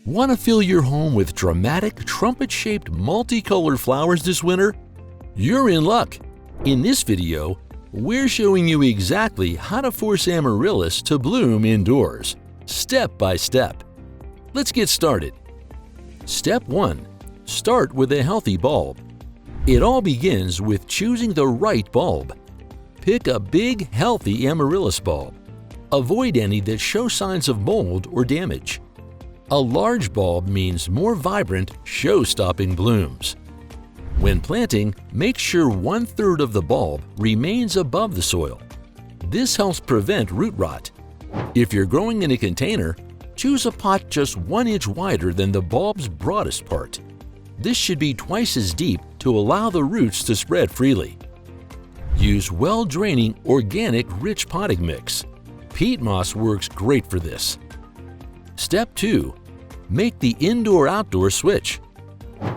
Want to fill your home with dramatic, trumpet-shaped, multicolored flowers this winter? You're in luck! In this video, we're showing you exactly how to force amaryllis to bloom indoors, step by step. Let's get started. Step 1. Start with a healthy bulb. It all begins with choosing the right bulb. Pick a big, healthy amaryllis bulb. Avoid any that show signs of mold or damage. A large bulb means more vibrant, show-stopping blooms. When planting, make sure 1/3 of the bulb remains above the soil. This helps prevent root rot. If you're growing in a container, choose a pot just 1 inch wider than the bulb's broadest part. This should be twice as deep to allow the roots to spread freely. Use well-draining, organic, rich potting mix. Peat moss works great for this. Step 2. Make the indoor-outdoor switch.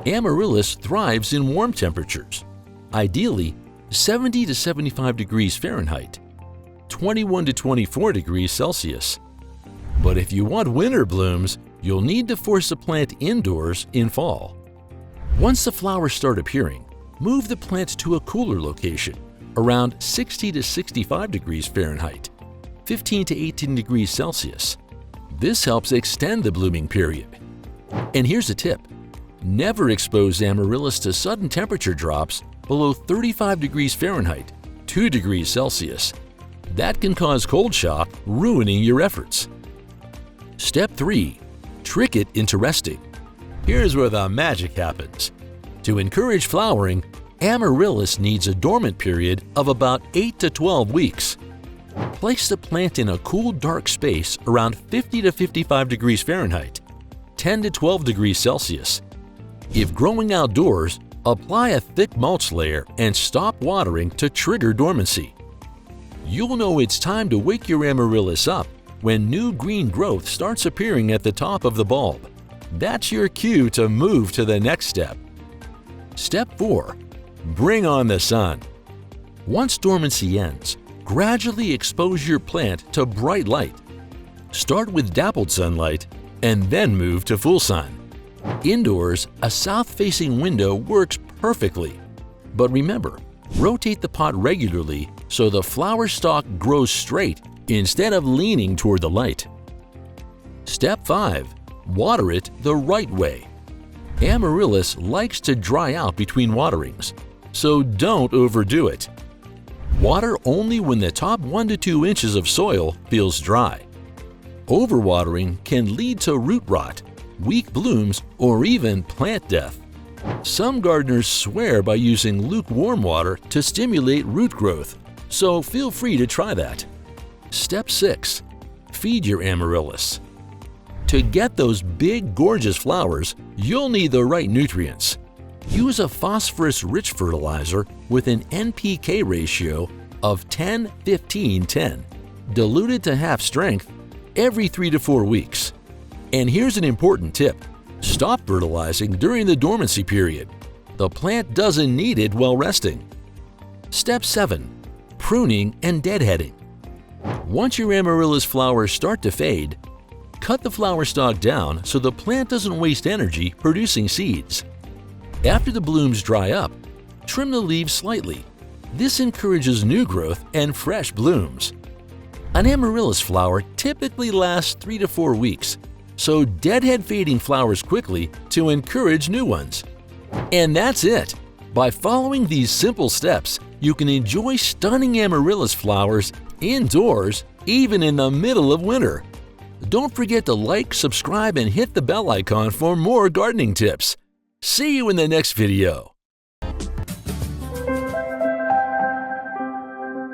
Amaryllis thrives in warm temperatures, ideally 70 to 75 degrees Fahrenheit, 21 to 24 degrees Celsius. But if you want winter blooms, you'll need to force the plant indoors in fall. Once the flowers start appearing, move the plant to a cooler location, around 60 to 65 degrees Fahrenheit, 15 to 18 degrees Celsius. This helps extend the blooming period. And here's a tip. Never expose amaryllis to sudden temperature drops below 35 degrees Fahrenheit, 2 degrees Celsius. That can cause cold shock, ruining your efforts. Step 3. Trick it into resting. Here's where the magic happens. To encourage flowering, amaryllis needs a dormant period of about 8 to 12 weeks. Place the plant in a cool, dark space around 50 to 55 degrees Fahrenheit, 10 to 12 degrees Celsius. If growing outdoors, apply a thick mulch layer and stop watering to trigger dormancy. You'll know it's time to wake your amaryllis up when new green growth starts appearing at the top of the bulb. That's your cue to move to the next step. Step 4. Bring on the sun. Once dormancy ends, gradually expose your plant to bright light. Start with dappled sunlight and then move to full sun. Indoors, a south-facing window works perfectly. But remember, rotate the pot regularly so the flower stalk grows straight instead of leaning toward the light. Step 5. Water it the right way. Amaryllis likes to dry out between waterings, so don't overdo it. Water only when the top 1 to 2 inches of soil feels dry. Overwatering can lead to root rot, weak blooms, or even plant death. Some gardeners swear by using lukewarm water to stimulate root growth, so feel free to try that. Step 6. Feed your amaryllis. To get those big, gorgeous flowers, you'll need the right nutrients. Use a phosphorus-rich fertilizer with an NPK ratio of 10-15-10, diluted to half strength, every 3 to 4 weeks. And here's an important tip. Stop fertilizing during the dormancy period. The plant doesn't need it while resting. Step 7. Pruning and deadheading. Once your amaryllis flowers start to fade, cut the flower stalk down so the plant doesn't waste energy producing seeds. After the blooms dry up, trim the leaves slightly. This encourages new growth and fresh blooms. An amaryllis flower typically lasts 3 to 4 weeks, so deadhead fading flowers quickly to encourage new ones. And that's it! By following these simple steps, you can enjoy stunning amaryllis flowers indoors, even in the middle of winter. Don't forget to like, subscribe, and hit the bell icon for more gardening tips. See you in the next video.